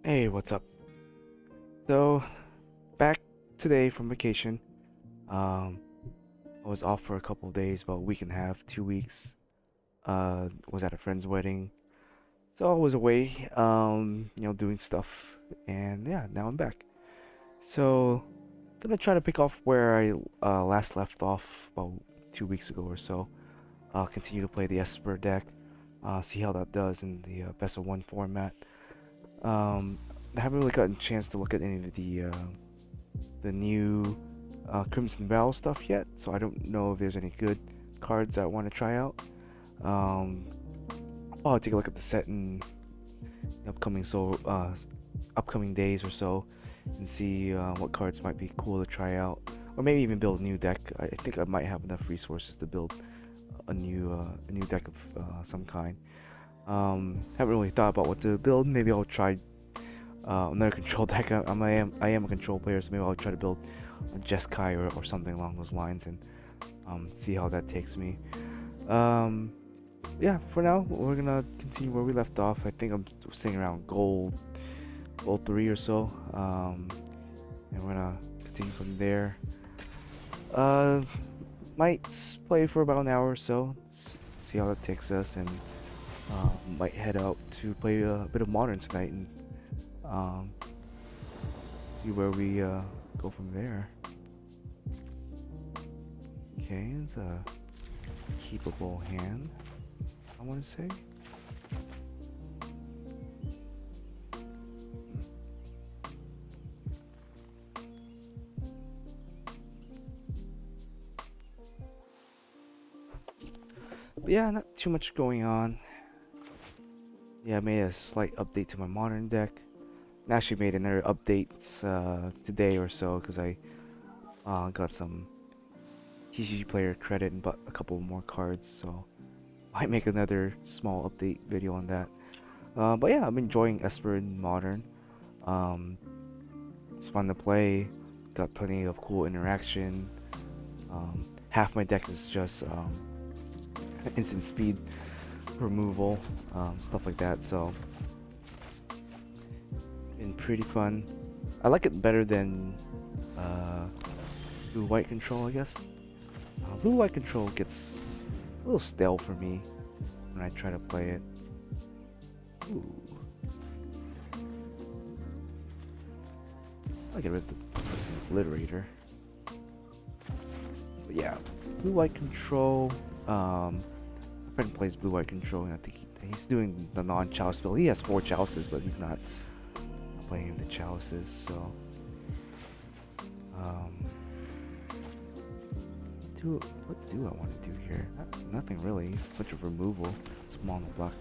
Hey, what's up? So, back today from vacation. Um, I was off for a couple of days, about a week and a half, 2 weeks. Was at a friend's wedding, so I was away, doing stuff, and yeah, now I'm back. So, gonna try to pick off where I last left off about 2 weeks ago or so. Continue to play the Esper deck, see how that does in the best of one format. Um, I haven't really gotten a chance to look at any of the new Crimson Vow stuff yet, so I don't know if there's any good cards I want to try out. Um, I'll take a look at the set in upcoming days or so, and see what cards might be cool to try out, or maybe even build a new deck. I think I might have enough resources to build a new deck of some kind. Haven't really thought about what to build. Maybe I'll try another control deck. I am a control player, so maybe I'll try to build a Jeskai or something along those lines and see how that takes me. Um, yeah, for now we're gonna continue where we left off. I think I'm sitting around gold 3 or so, and we're gonna continue from there. Uh, might play for about an hour or so, see how that takes us, and might head out to play a bit of Modern tonight and um, see where we go from there. Okay, it's a keepable hand, I want to say. But yeah, not too much going on. Yeah, I made a slight update to my Modern deck. I actually made another update today or so because I got some TCG player credit and bought a couple more cards, so might make another small update video on that. But yeah, I'm enjoying Esper in Modern. Um, it's fun to play. Got plenty of cool interaction. Half my deck is just instant speed removal, stuff like that. So, been pretty fun. I like it better than uh, blue-white control, I guess. Blue-white control gets a little stale for me when I try to play it. Ooh. I'll get rid of the obliterator. But yeah, blue-white control. My friend plays blue-white control, and I think he's doing the non-chalice build. He has 4 chalices, but he's not playing the chalices, so um, what do I want to do here? Nothing really. It's a bunch of removal. It's mono block.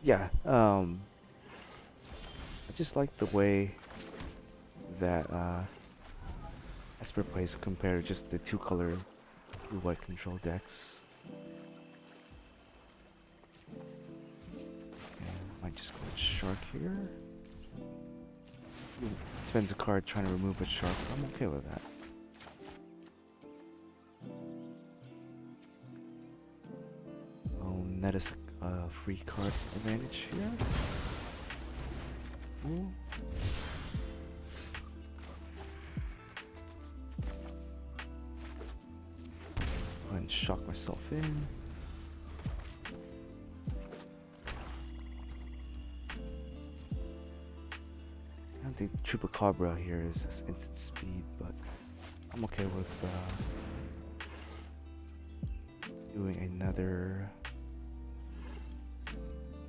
Yeah, I just like the way that Esper plays compared to just the 2-color blue-white control decks. And might just go with Shark here. Ooh, spends a card trying to remove a Shark. I'm okay with that. Oh, net is a free card advantage here. Ooh. Go ahead and shock myself in. I don't think Chupacabra here is instant speed, but I'm okay with doing another.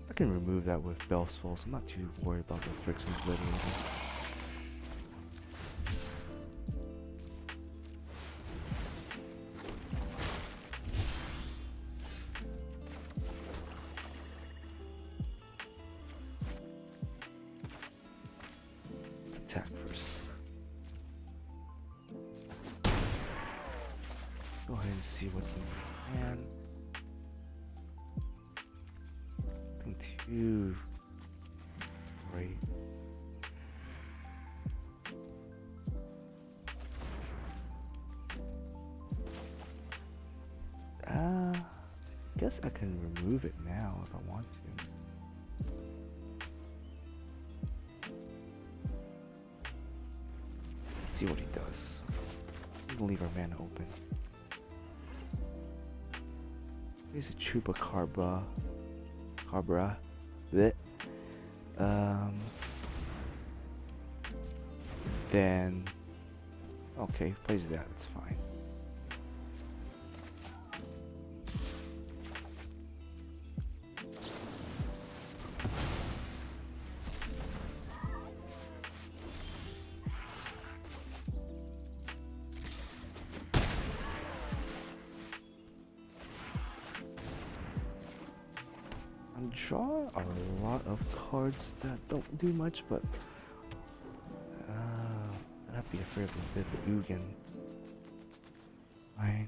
I can remove that with Bell's Fall, so I'm not too worried about the Friction Obliterator. Let's attack first. Go ahead and see what's in the hand. Nothing too great. guess I can remove it now if I want to. Let's see what he does. We can leave our mana open. Here's a Chupacabra. Blech. Then okay, plays that, it's fine. I'm drawing a lot of cards that don't do much, but I'd have to be afraid of a bit of the Ugin. Right.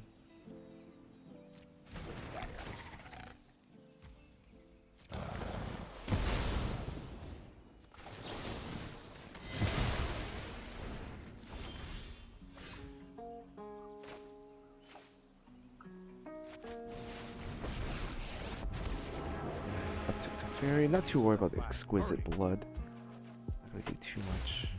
Very not too worried about the exquisite blood. Not gonna do too much.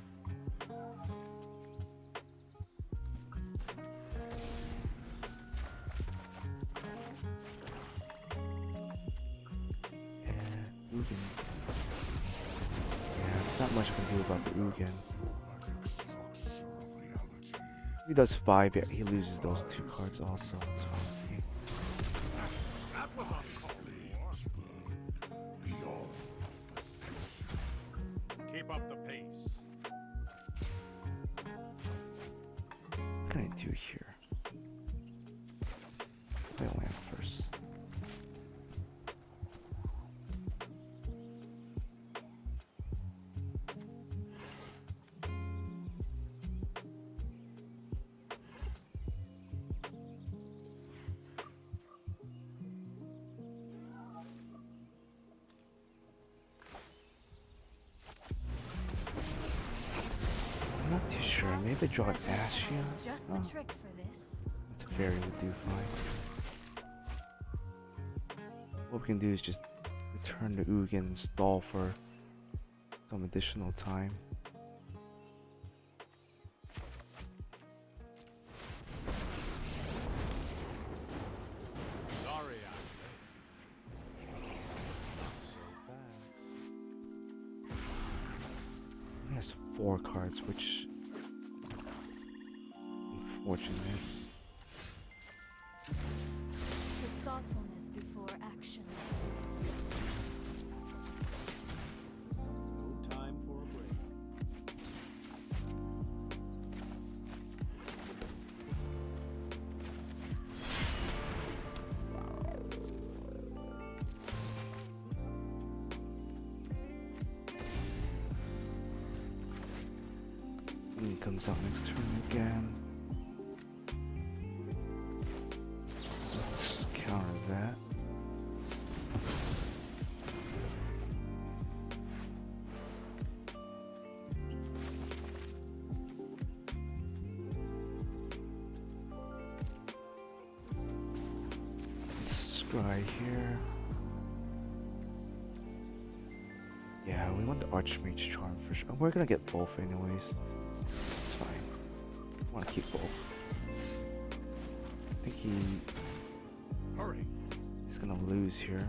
Yeah, Ugin. Yeah, it's not much I can do about the Ugin. If he does 5, yeah, he loses those 2 cards also. That's fine with me. Keep up the pace. What can I do here? Play a land first. I'm not too sure. Maybe draw an Ashion. Just Oh, the trick for this. that's a fairy would do fine. What we can do is just return the Ugin and stall for some additional time. Sorry, I'm late. Not so fast. He has 4 cards, which unfortunate. With thoughtfulness before action. No time for a break. And he comes out next turn again. Let's counter that. Scry here. Yeah, we want the Archmage Charm for sure. We're gonna get both anyways. It's fine. I want to keep both. I think Hurry. he's gonna lose here.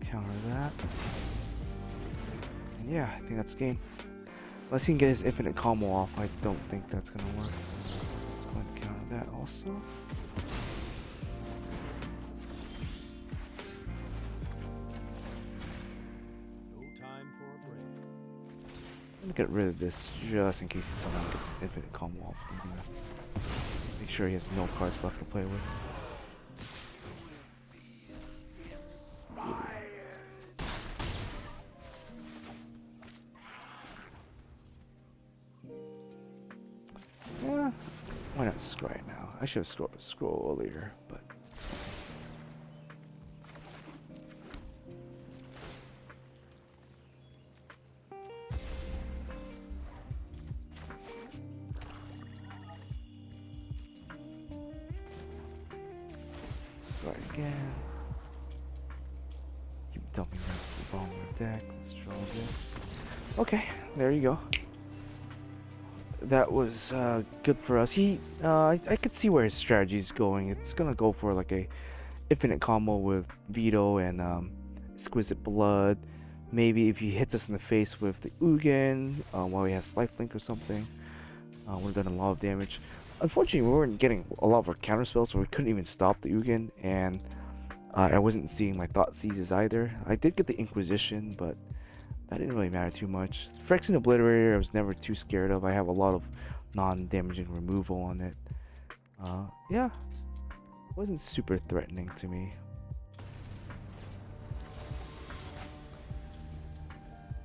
Let's counter that. And yeah, I think that's game. Unless he can get his infinite combo off, I don't think that's gonna work. Let's go ahead and counter that also. No time for a break. Let me get rid of this just in case he somehow gets his infinite combo off. I'm gonna make sure he has no cards left to play with. Why not scroll right now? I should have scroll earlier, but scroll again. Keep dumping that the bottom of the deck. Let's draw this. Okay, there you go. That was good for us. I could see where his strategy is going. It's gonna go for like a infinite combo with Veto and Exquisite Blood. Maybe if he hits us in the face with the Ugin while he has lifelink or something, would have done a lot of damage. Unfortunately, we weren't getting a lot of our counter spells, so we couldn't even stop the Ugin, and I wasn't seeing my Thought Seizes either. I did get the Inquisition, but that didn't really matter too much. Phyrexian Obliterator I was never too scared of. I have a lot of non-damaging removal on it. Yeah, wasn't super threatening to me.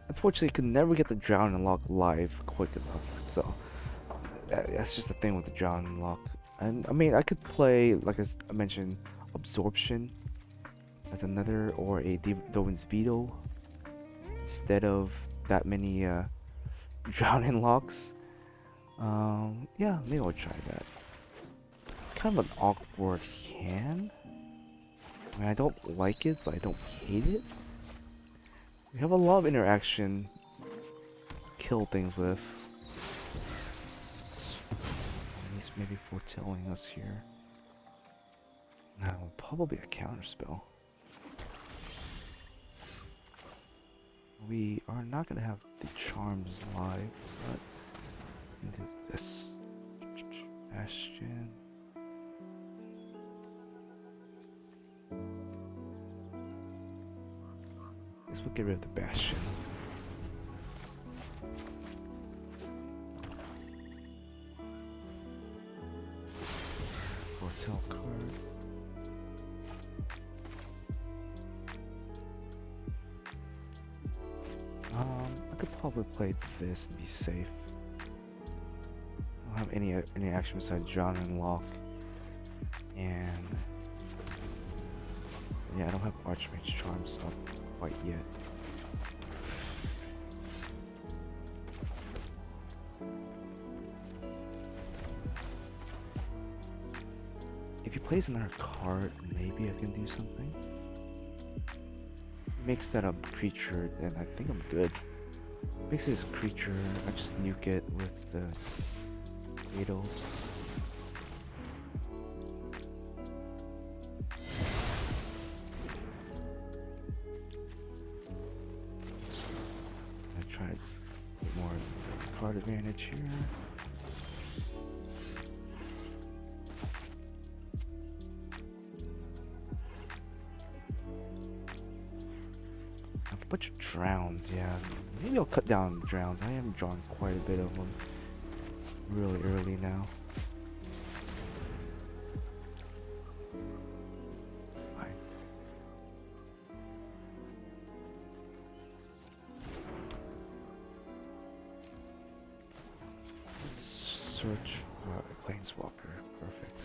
Unfortunately, could never get the Drown and Lock live quick enough, so that's just the thing with the Drown and Lock. And I mean, I could play, like I mentioned, Absorption as another, or a Dovin's Veto instead of that many Drown and Locks. Yeah, maybe I'll try that. It's kind of an awkward hand. I mean, I don't like it, but I don't hate it. We have a lot of interaction kill things with. He's maybe foretelling us here. Now, probably a counter spell. We are not gonna have the charms live, but we can do this. Bastion. Guess we'll get rid of the Bastion. Foretell card. I could probably play this and be safe. I don't have any action besides Drown and Lock. And yeah, I don't have Archmage Charms up quite yet. If he plays another card, maybe I can do something. Makes that a creature, then I think I'm good. Makes this creature, I just nuke it with the Needles. I tried more card advantage here. A bunch of drowns, yeah. Maybe I'll cut down drowns. I am drawing quite a bit of them really early now. Fine. Let's search for a Planeswalker. Perfect.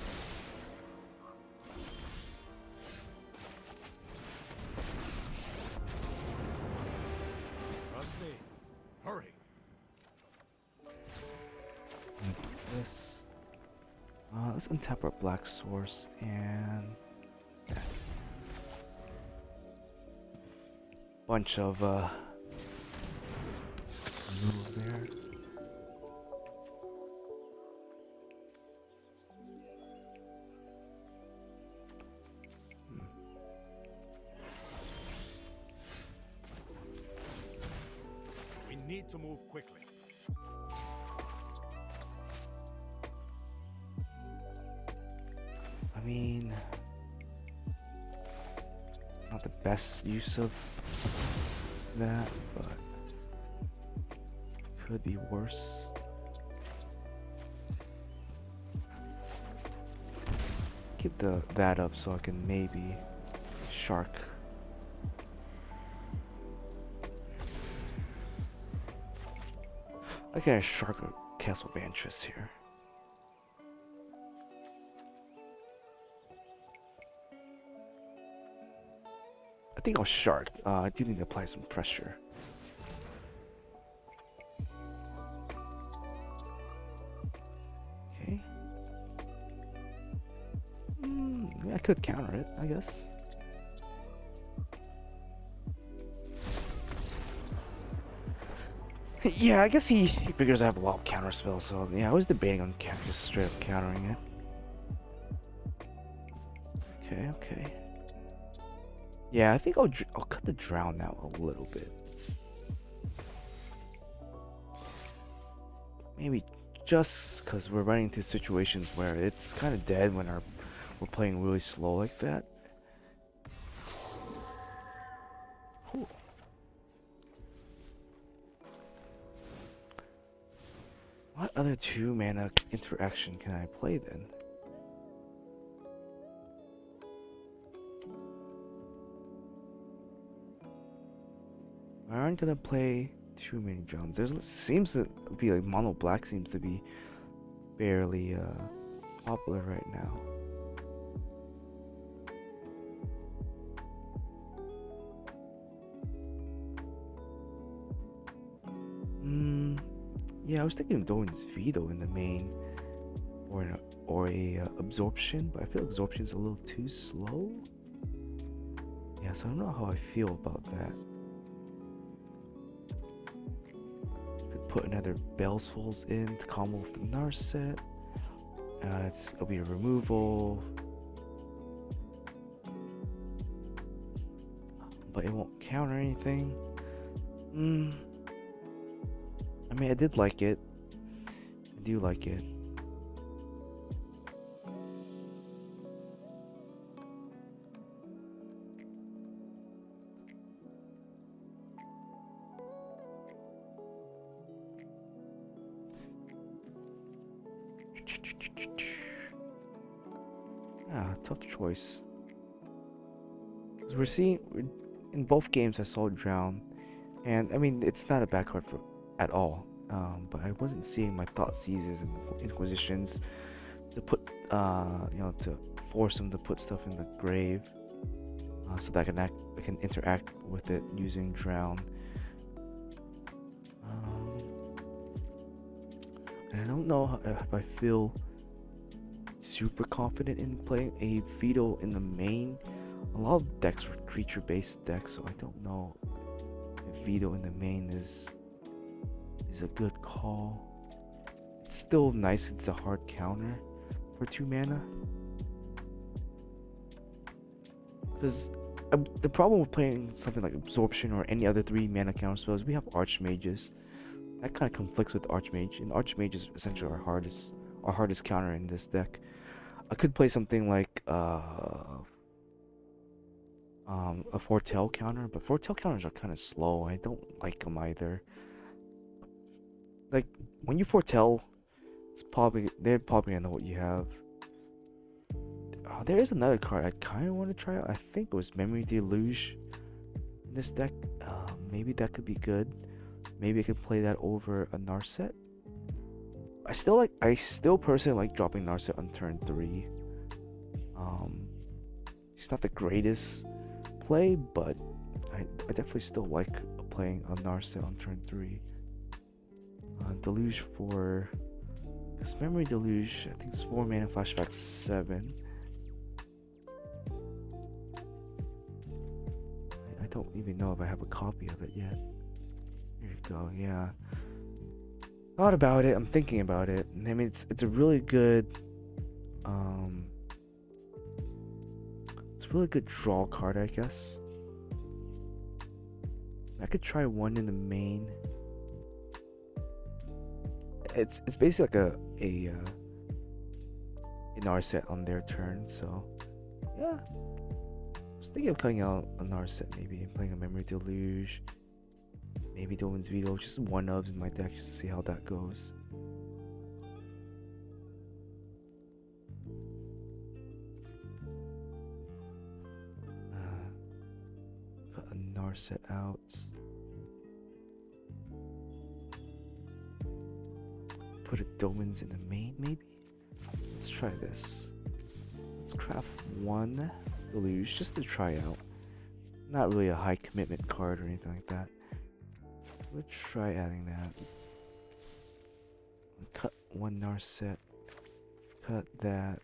Trust me. Hurry. This. Let's untap our black source and yeah. Bunch of move there. We need to move quickly. I mean, it's not the best use of that, but could be worse. Keep that up so I can maybe shark. I can shark a Castle Vantress here. I think I'll shark. I do need to apply some pressure. Okay. I could counter it, I guess. Yeah, I guess he figures I have a lot of counter spells, so yeah, I was debating on just straight up countering it. Okay, okay. Yeah, I think I'll cut the drown out a little bit. Maybe just because we're running into situations where it's kind of dead when we're playing really slow like that. Cool. What other 2-mana interaction can I play then? I aren't gonna play too many drums. There seems to be like mono black seems to be fairly popular right now. Yeah, I was thinking of doing Veto in the main, or a absorption, but I feel absorption's a little too slow. Yeah, so I don't know how I feel about that. Could put another Bell's Falls in to combo with the Narset. It'll be a removal, but it won't counter anything. I mean, I did like it. I do like it. Ah, tough choice. 'Cause in both games I saw Drown, and I mean it's not a bad card at all. But I wasn't seeing my Thought Seizes and Inquisitions to put, to force them to put stuff in the grave, so that I can interact with it using Drown. And I don't know if I feel super confident in playing a Veto in the main. A lot of decks were creature-based decks, so I don't know if Veto in the main is a good call. It's still nice. It's a hard counter for 2-mana. Because the problem with playing something like Absorption or any other 3-mana counter spells, we have Archmages. That kind of conflicts with Archmage, and Archmage is essentially our hardest counter in this deck. I could play something like a Foretell counter, but Foretell counters are kind of slow. I don't like them either. Like when you Foretell, they're probably gonna know what you have. There is another card I kind of want to try out. I think it was Memory Deluge in this deck. Maybe that could be good. Maybe I could play that over a Narset. I still personally like dropping Narset on turn 3. It's not the greatest play, but I definitely still like playing a Narset on turn 3. Deluge for... Because Memory Deluge, I think it's 4 mana, flashback 7. I don't even know if I have a copy of it yet. Here you go, yeah. Thought about it, I'm thinking about it. I mean, it's a really good... it's a really good draw card, I guess. I could try one in the main. It's basically like an Narset on their turn, so yeah. I was thinking of cutting out a Narset, maybe playing a Memory Deluge, maybe Dolan's Veto, just 1-ofs in my deck just to see how that goes. Cut a Narset out. Put a Domans in the main, maybe? Let's try this. Let's craft 1 Deluge just to try out. Not really a high commitment card or anything like that. Let's try adding that. Cut one Narset. Cut that.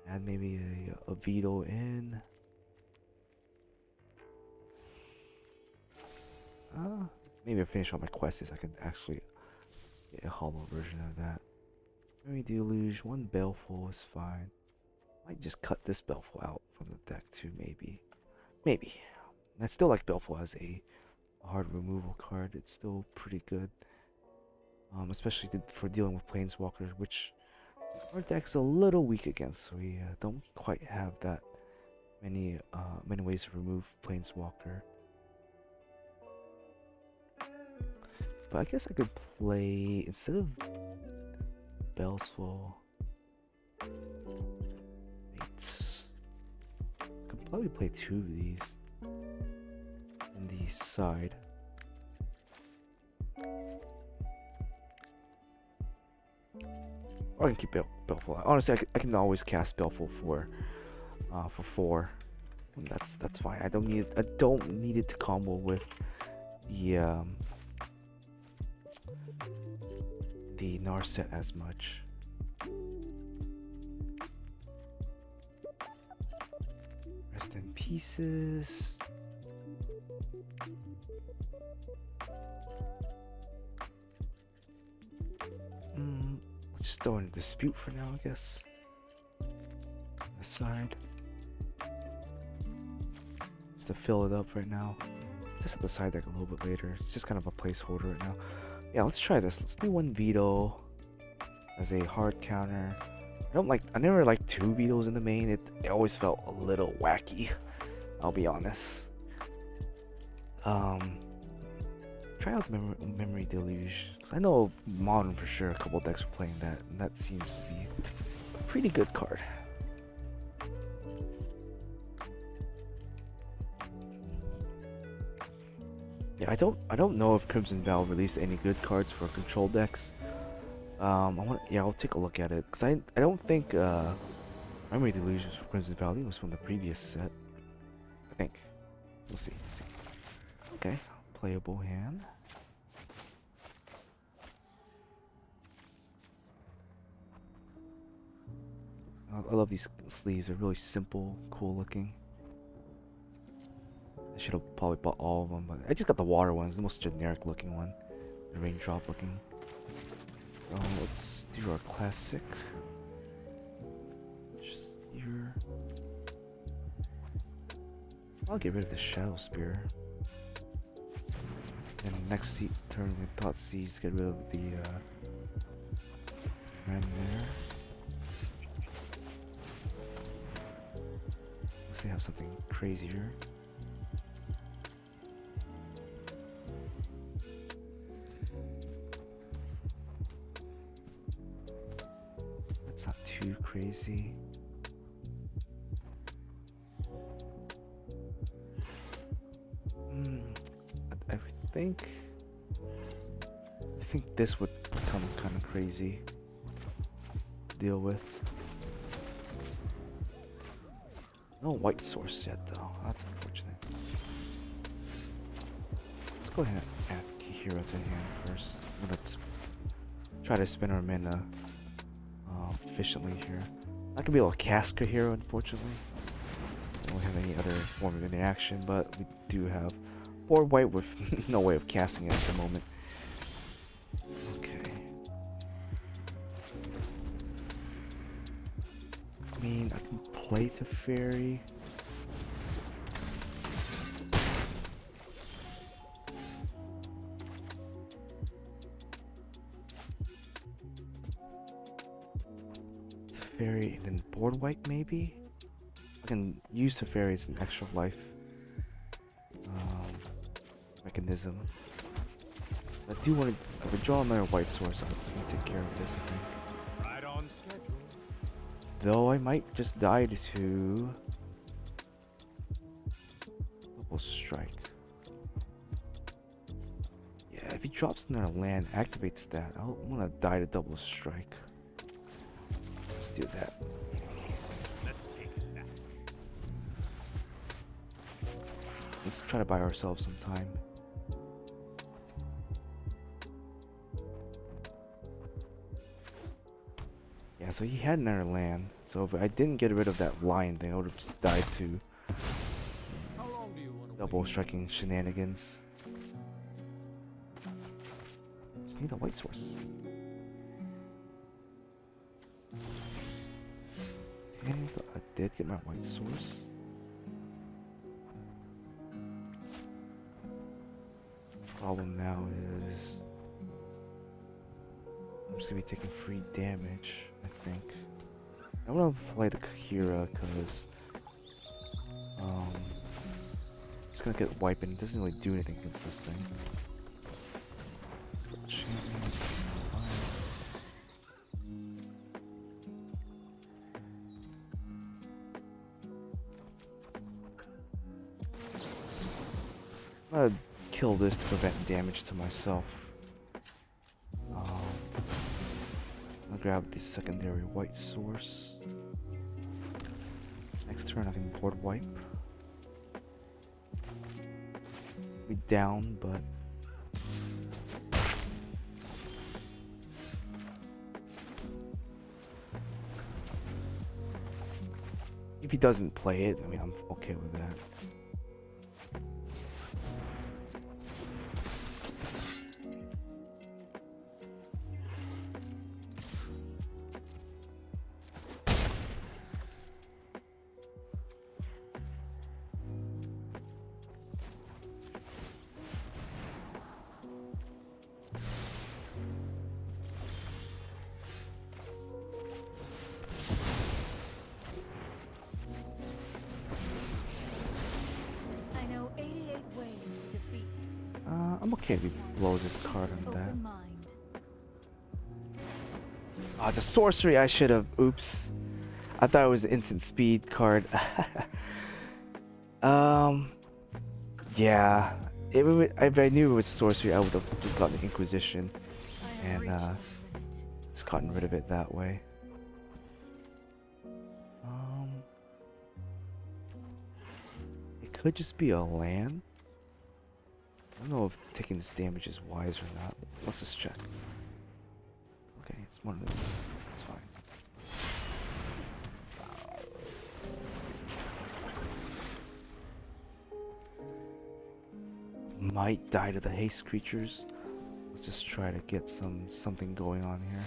Add maybe a Veto in. Maybe I finish all my quests. I can actually get a hollow version of that. Maybe Deluge. One Baleful is fine. Might just cut this Baleful out from the deck too, maybe. Maybe. I still like Baleful as a hard removal card. It's still pretty good. Especially for dealing with Planeswalkers, which our deck's a little weak against. So we don't quite have that many ways to remove Planeswalker. But I guess I could play, instead of Bellsful, I could probably play two of these on the side. Or I can keep Bellful. Honestly, I can always cast Bellful for 4. And that's fine. I don't need it to combo with the Narset as much. Rest in pieces. Let's just throw in a dispute for now, I guess. Aside. Just to fill it up right now. Just at the side deck a little bit later. It's just kind of a placeholder right now. Yeah, let's try this. Let's do one Veto as a hard counter. I never liked 2 Vetoes in the main. It always felt a little wacky. I'll be honest. Try out Memory Deluge. 'Cause I know Modern for sure, a couple decks are playing that, and that seems to be a pretty good card. Yeah, I don't know if Crimson Vow released any good cards for control decks. I'll take a look at it, because I don't think Memory Deluge was from Crimson Vow. I think it was from the previous set. I think. We'll see. Okay, playable hand. I love these sleeves. They're really simple, cool looking. I should have probably bought all of them, but I just got the water ones, the most generic looking one. The raindrop looking. So let's do our classic. Just here. I'll get rid of the Shadow Spear. And next turn with Thought Seize, get rid of the Ram there. Let's see, have something crazier. That's not too crazy. I think this would become kind of crazy to deal with. No white source yet though, that's unfortunate. Let's go ahead and add Kihiro to hand first. Let's try to spin our mana efficiently here. Not gonna be able to cast Kihiro, unfortunately. We don't have any other form of interaction, but we do have board white with no way of casting it at the moment. Okay. I mean, I can play Teferi. Teferi and then board white maybe? I can use Teferi as an extra life mechanism. I do want to. If I draw another white source, I'm gonna take care of this, I think. Right on schedule. Though I might just die to double strike. Yeah, if he drops another land, activates that, I'll want to die to double strike. Let's do that. Let's take it back. Let's try to buy ourselves some time. Yeah, so he had another land. So if I didn't get rid of that lion thing, I would have just died to How long do you want to double wait? striking shenanigans. Just need a white source. And I did get my white source. Problem now is I'm just gonna be taking free damage, I think. I wanna play the Kira because it's gonna get wiped and it doesn't really do anything against this thing. I'm gonna kill this to prevent damage to myself. I'll grab the secondary white source. Next turn I can board wipe. Be down, but if he doesn't play it, I mean I'm okay with that. I know 88 ways to defeat. I'm okay if he blows his card on that. Open mind. Ah, it's a sorcery. I should have. Oops. I thought it was the instant speed card. Yeah. If I knew it was sorcery, I would have just gotten the Inquisition I am and reaching the limit. just gotten rid of it that way. It could just be a land. I don't know if taking this damage is wise or not. Let's just check. Okay, it's one of them. It's fine. Might die to the haste creatures. Let's just try to get something going on here.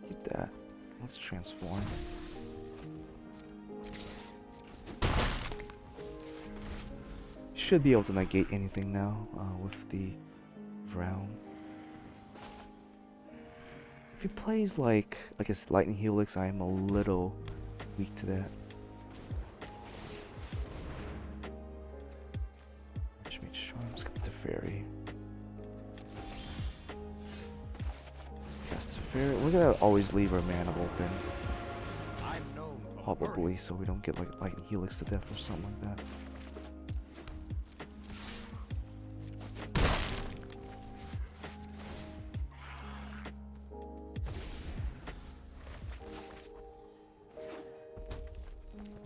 Keep that. Let's transform. Should be able to negate anything now with the Drown. If he plays like a lightning helix, I am a little weak to that. Just make sure I'm just got the fairy. Cast the fairy. We're gonna always leave our mana open, I'm known for probably, so we don't get like lightning helix to death or something like that.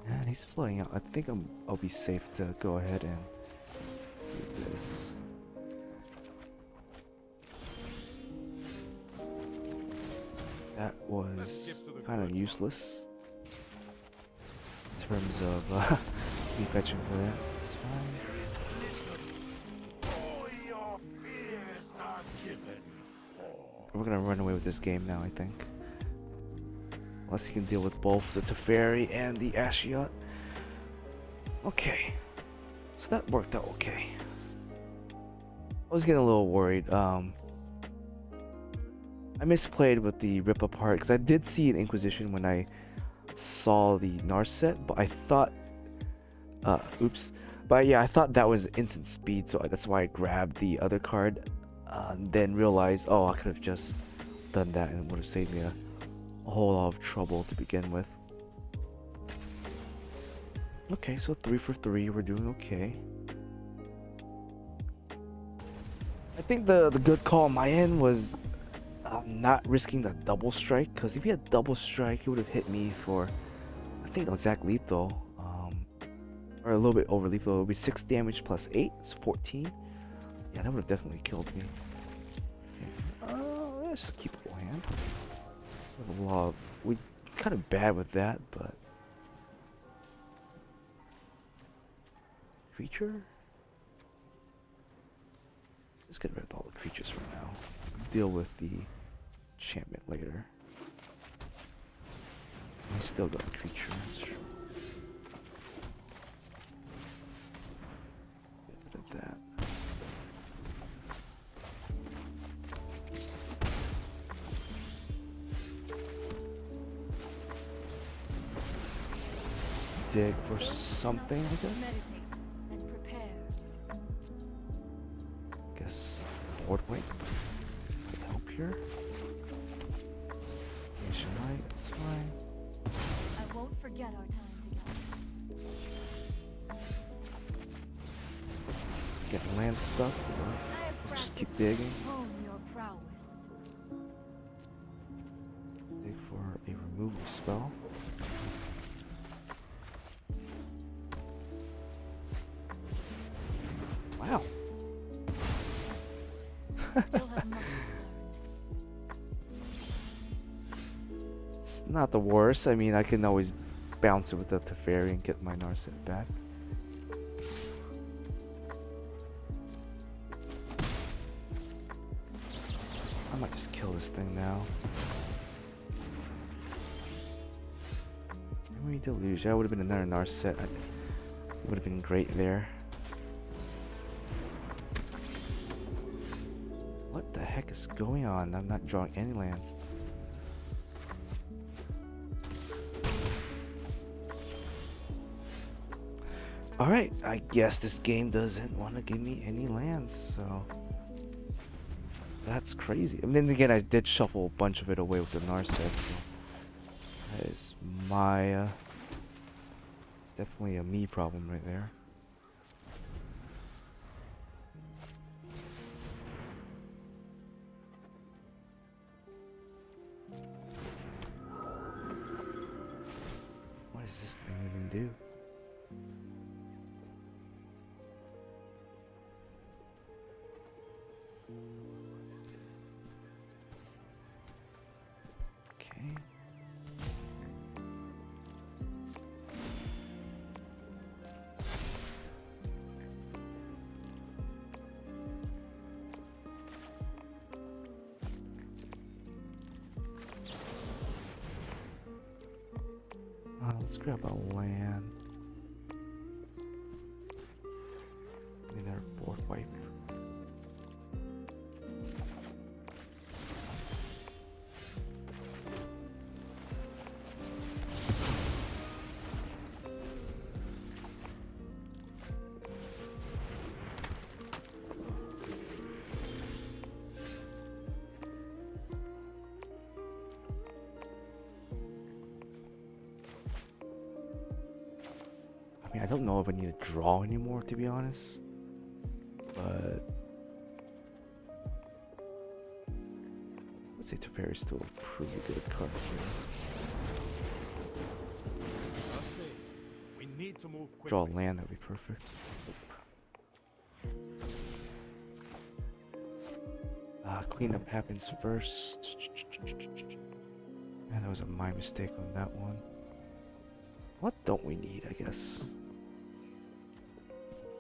And he's floating out. I think I'll be safe to go ahead and do this. That was kind of useless in terms of me fetching for that. It's fine. all your fears are given for. We're gonna run away with this game now, I think. Unless he can deal with both the Teferi and the Ashiot. Okay. So that worked out okay. I was getting a little worried. I misplayed with the rip apart because I did see an Inquisition when I saw the Narset, but I thought oops. But yeah, I thought that was instant speed, so that's why I grabbed the other card. Then realized, oh, I could have just done that and it would have saved me a whole lot of trouble to begin with. Okay, so 3 for 3, we're doing okay. I think the good call on my end was not risking the double strike, because if he had double strike, he would have hit me for, I think, exact lethal. Or a little bit over lethal. It'll be 6 damage plus 8. It's 14. Yeah, that would have definitely killed me. Okay. Let's keep a land. We kind of bad with that, but creature. Let's get rid of all the creatures for now. Deal with the enchantment later. I still got creatures. Get rid of that. Dig for something, I guess. Meditate and prepare. Guess board wipe could help here. Nation light, that's fine. I won't forget our time together. Get land stuff. I have Just keep practiced digging. hone your prowess. Dig for a removal spell. Wow. Still have much to learn. It's not the worst. I mean, I can always bounce it with the Teferi and get my Narset back. I might just kill this thing now. Maybe Deluge. That would have been another Narset. It would have been great there. What the heck is going on? I'm not drawing any lands. Alright, I guess this game doesn't want to give me any lands, so that's crazy. And then again, I did shuffle a bunch of it away with the Narset, so that is my it's definitely a me problem right there. What does this thing even do? Okay. Let's grab a land. Another board wipe. I mean, I don't know if I need to draw anymore, to be honest. But let's say Teferi's still a pretty good card here. Trust me, we need to move quickly. Draw a land, that'd be perfect. Cleanup happens first. Man, that was my mistake on that one. What don't we need, I guess?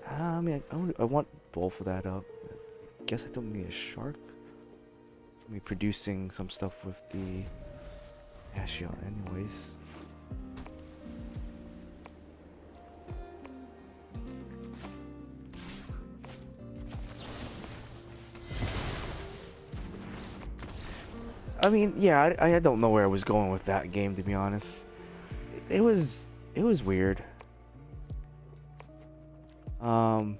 I mean, I want both of that up. I guess I don't need a shark. I mean, producing some stuff with the Ashion anyways. I mean, yeah, I don't know where I was going with that game, to be honest. It was weird. I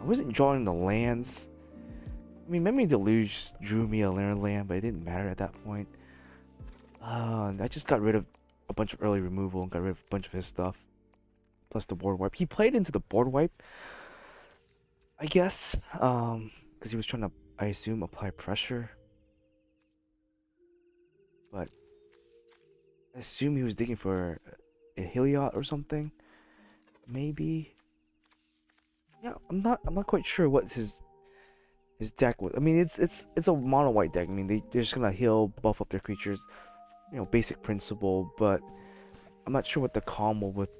wasn't drawing the lands. I mean, Memory Deluge drew me a land, but it didn't matter at that point. I just got rid of a bunch of early removal and got rid of a bunch of his stuff. Plus the board wipe. He played into the board wipe, I guess, because he was trying to, I assume, apply pressure. But I assume he was digging for a Heliot or something. maybe. Yeah, I'm not quite sure what his deck was. I mean, it's a mono white deck. I mean, they're just gonna heal, buff up their creatures, basic principle. But I'm not sure what the combo with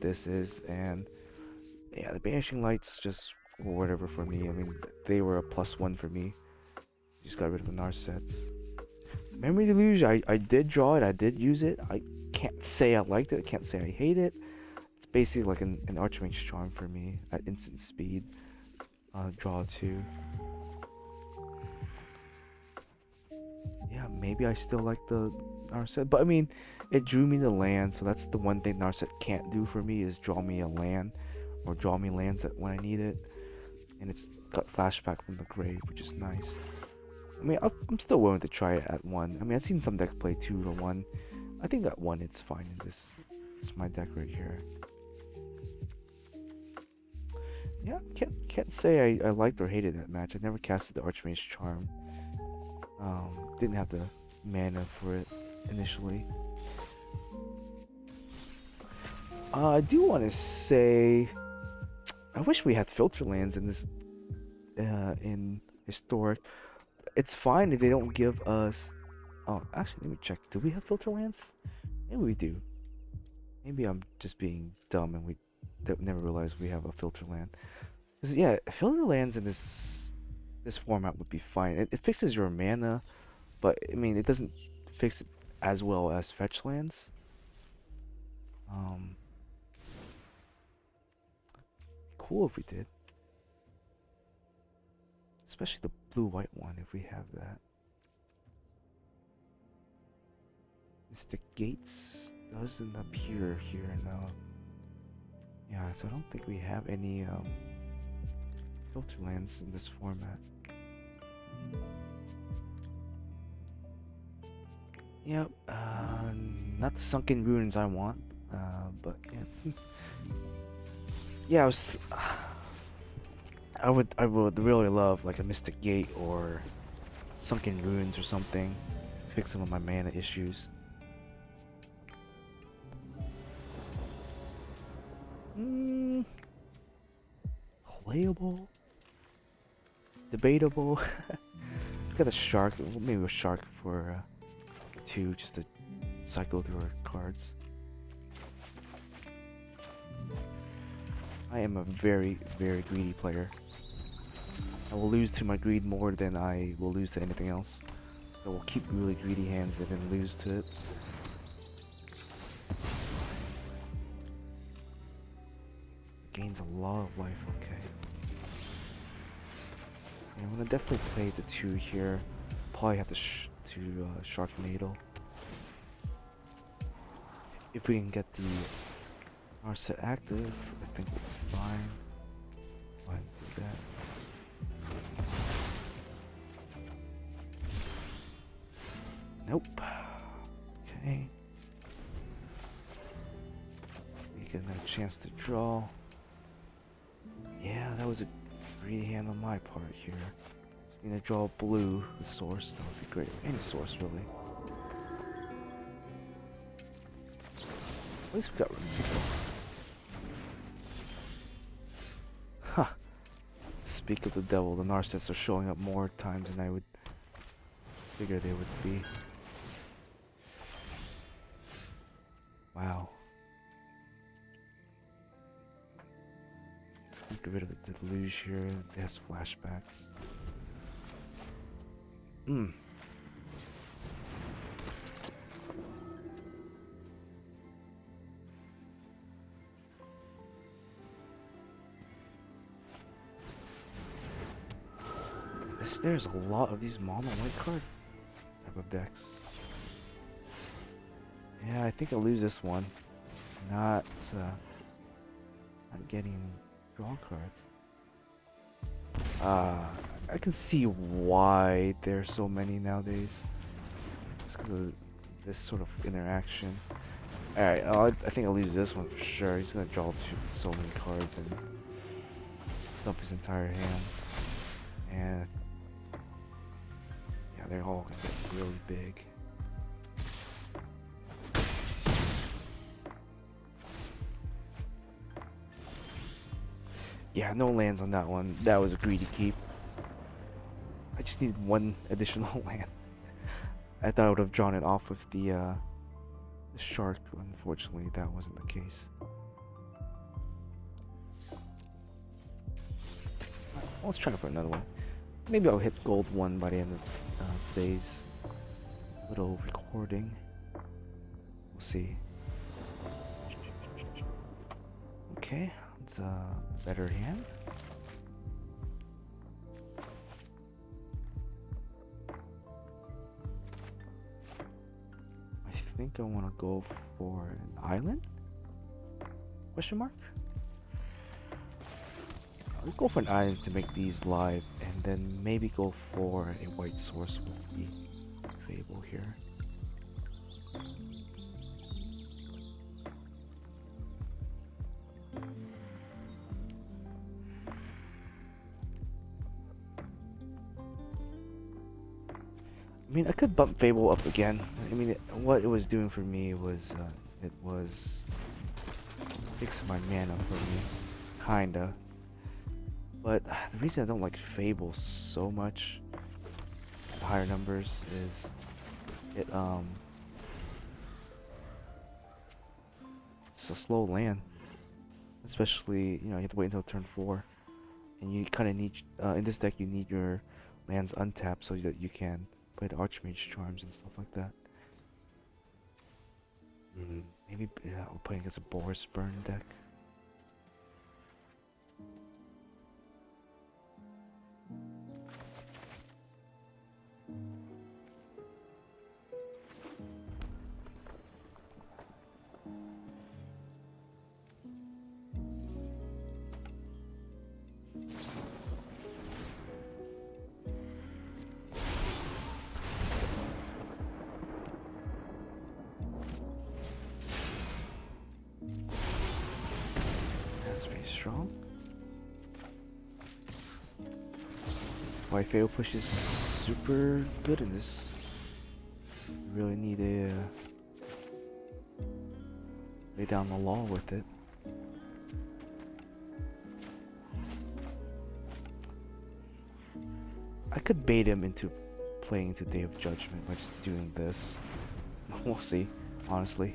this is. And yeah, the Banishing Lights just whatever for me. I mean, they were a +1 for me. Just got rid of the Narsets. Memory Deluge, I did draw it. I did use it. I can't say I liked it. I can't say I hate it. It's basically like an Archmage's Charm for me at instant speed. Draw 2. Yeah, maybe I still like the Narset, but I mean, it drew me the land, so that's the one thing Narset can't do for me is draw me a land, or draw me lands that when I need it, and it's got flashback from the grave, which is nice. I mean, I'm still willing to try it at 1. I mean, I've seen some decks play 2 to 1. I think at 1 it's fine in this. It's my deck right here. Yeah, can't say I liked or hated that match. I never casted the Archmage's Charm. Didn't have the mana for it initially. I do want to say, I wish we had filter lands in this, in historic. It's fine if they don't give us. Oh, actually, let me check. Do we have filter lands? Maybe we do. Maybe I'm just being dumb and we never realized we have a filter land. Cause yeah, filter lands in this format would be fine. It fixes your mana, but I mean it doesn't fix it as well as fetch lands. Cool if we did. Especially the blue-white one if we have that. Mystic Gates doesn't appear here now. Yeah, so I don't think we have any filter lands in this format. Yep, not the Sunken Ruins I want, but yeah, yeah, I would really love like a Mystic Gate or Sunken Ruins or something, fix some of my mana issues. Playable, debatable. Got a shark, maybe a shark for 2 just to cycle through our cards. I am a very, very greedy player. I will lose to my greed more than I will lose to anything else. So we'll keep really greedy hands and then lose to it. Gains a lot of life, okay. Yeah, I'm gonna definitely play the 2 here. Probably have to Sharknado. If we can get the Narset active, I think we'll be fine. Go ahead and do that. Nope. Okay. We get another chance to draw. Yeah, that was a greedy hand on my part here. Just need to draw blue, the source. That would be great. Any source, really. At least we got removal. Huh. Speak of the devil, the Narsets are showing up more times than I would figure they would be. Wow. Let's get rid of the deluge here. It has flashbacks. There's a lot of these mono white card type of decks. Yeah, I think I'll lose this one. Not getting draw cards. I can see why there's so many nowadays. Just because of this sort of interaction. Alright, I think I'll lose this one for sure. He's gonna draw so many cards and dump his entire hand. And yeah, they're all gonna get really big. Yeah, no lands on that one. That was a greedy keep. I just need one additional land. I thought I would have drawn it off with the shark. Unfortunately, that wasn't the case. Let's try for another one. Maybe I'll hit gold 1 by the end of today's little recording. We'll see. Okay, it's a better hand. I think I want to go for an island? Question mark? I'll go for an island to make these live, and then maybe go for a white source with the Fable here. I mean, I could bump Fable up again. I mean, what it was doing for me was, it was fixing my mana for me, kinda. But the reason I don't like Fable so much at higher numbers is it's a slow land. Especially, you know, you have to wait until turn 4. And you kind of need, in this deck, you need your lands untapped so that you can play the Archmage Charms and stuff like that. Maybe we're playing against a Boris Burn deck. That's pretty strong. White Fail push is super good in this. You really need to lay down the law with it. I could bait him into playing into Day of Judgment by just doing this. We'll see, honestly.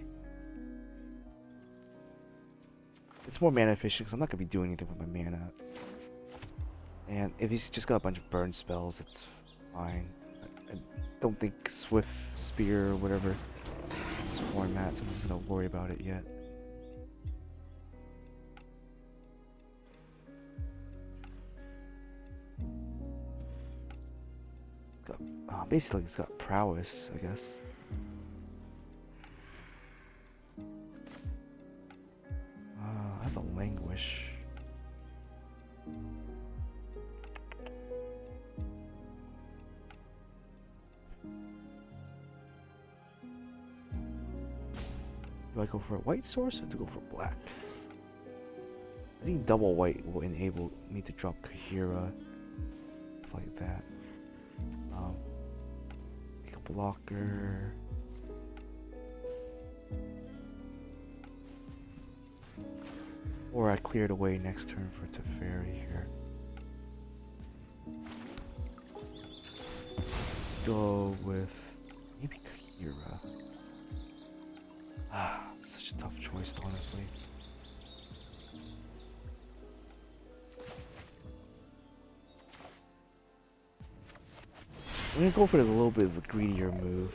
It's more mana efficient because I'm not going to be doing anything with my mana. And if he's just got a bunch of burn spells, it's fine. I don't think Swift Spear or whatever is format, so I'm not going to worry about it yet. Basically, it's got prowess, I guess. I have to languish. Do I go for a white source or do I go for black? I think double white will enable me to drop Kahira like that. Make a blocker. Or I clear it away next turn for Teferi here. Let's go with maybe Kahira. Such a tough choice, honestly. I'm gonna go for a little bit of a greedier move.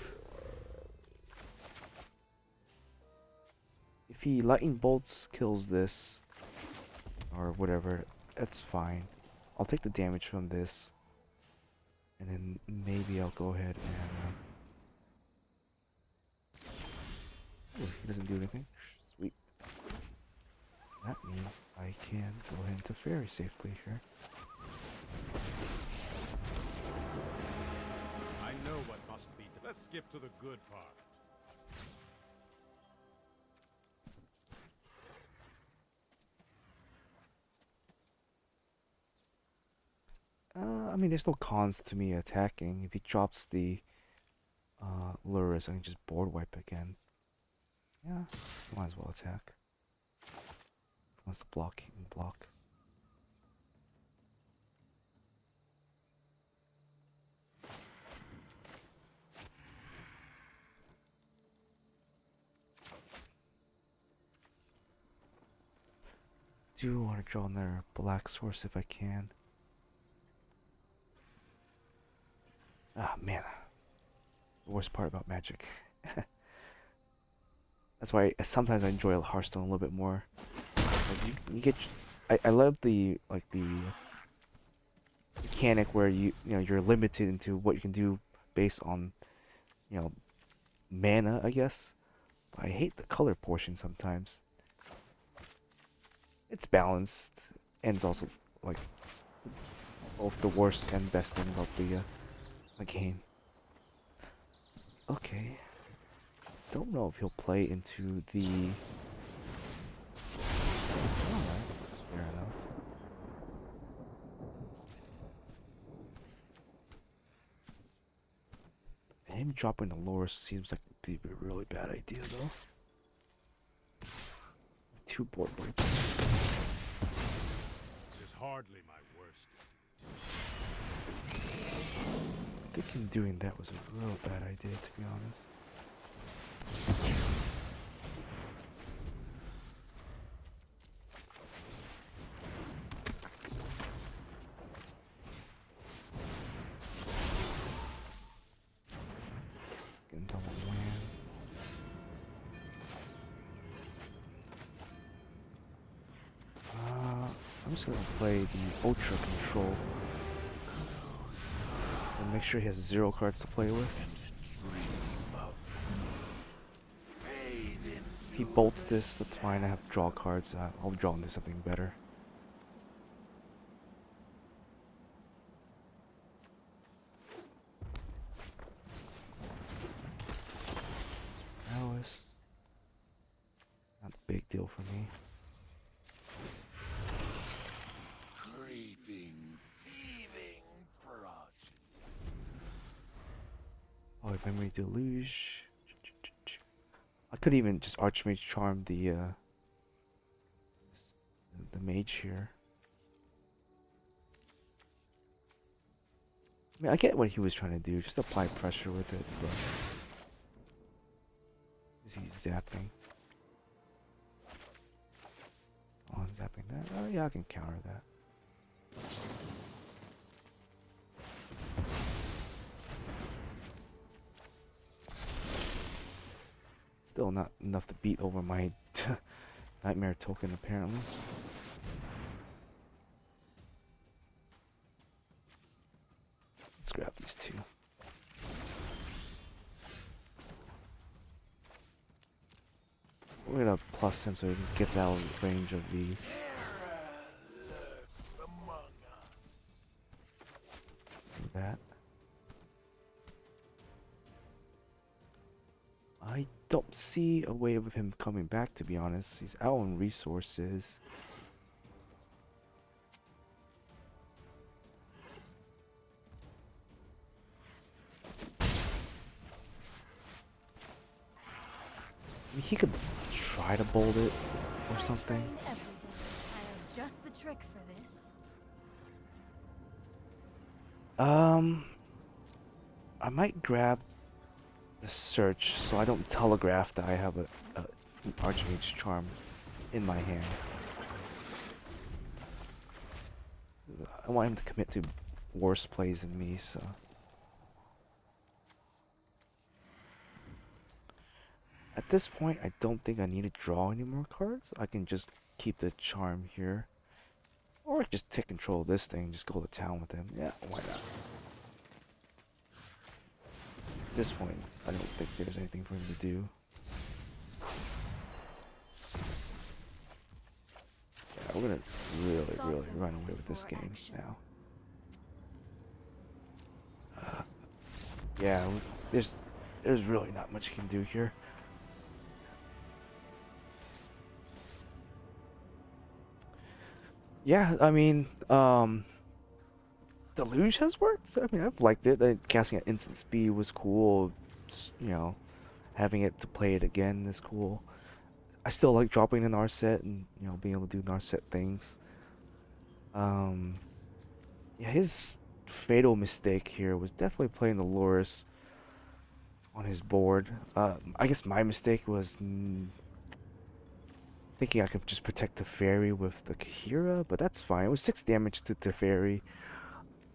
If he lightning bolts kills this, or whatever, that's fine. I'll take the damage from this, and then maybe I'll go ahead and ooh, he doesn't do anything. Sweet. That means I can go ahead into Fairy safely here. I know what must be done. Let's skip to the good part. I mean, there's no cons to me attacking. If he drops the Lurus, I can just board wipe again. Yeah, might as well attack. If he wants to block, he can block. do want to draw another black source if I can. Ah, man. The worst part about Magic. That's why sometimes I enjoy Hearthstone a little bit more. Like you get, I love the like the mechanic where you're limited into what you can do based on you know mana, I guess. But I hate the color portion sometimes. It's balanced, and it's also like both the worst and best thing about the game. Okay, don't know if he'll play into the. Alright, that's fair enough. Him dropping the lure seems like it'd be a really bad idea though. 2 board wipes. This is hardly my worst. Thinking doing that was a real bad idea, to be honest. Getting double wham. I'm just gonna play the Ultra Control and make sure he has 0 cards to play with. If he bolts this, that's fine. I have to draw cards. I'll draw into something better. Alice. Not a big deal for me. Creeping, thieving project. Oh, Memory Deluge. I could even just Archmage Charm the mage here. I mean, I get what he was trying to do, just apply pressure with it, but is he zapping? Oh, I'm zapping that. Oh yeah, I can counter that. Still not enough to beat over my nightmare token, apparently. Let's grab these 2. We're gonna plus him so he gets out of range of the. Lurks among us. That. I don't see a way of him coming back, to be honest. He's out on resources. I mean, he could try to bolt it or something. Train every day. I have just the trick for this. I might grab the search so I don't telegraph that I have an Archmage Charm in my hand. I want him to commit to worse plays than me, so. At this point, I don't think I need to draw any more cards. I can just keep the charm here. Or just take control of this thing and just go to town with him. Yeah, why not? At this point, I don't think there's anything for him to do. Yeah, we're gonna really run away with this game now. Yeah, there's really not much you can do here. Yeah, I mean, Deluge has worked. I mean, I've liked it. Casting at instant speed was cool. You know, having it to play it again is cool. I still like dropping an Narset and being able to do Narset things. Yeah, his fatal mistake here was definitely playing the Loris on his board. I guess my mistake was thinking I could just protect the fairy with the Kahira, but that's fine. It was 6 damage to the fairy,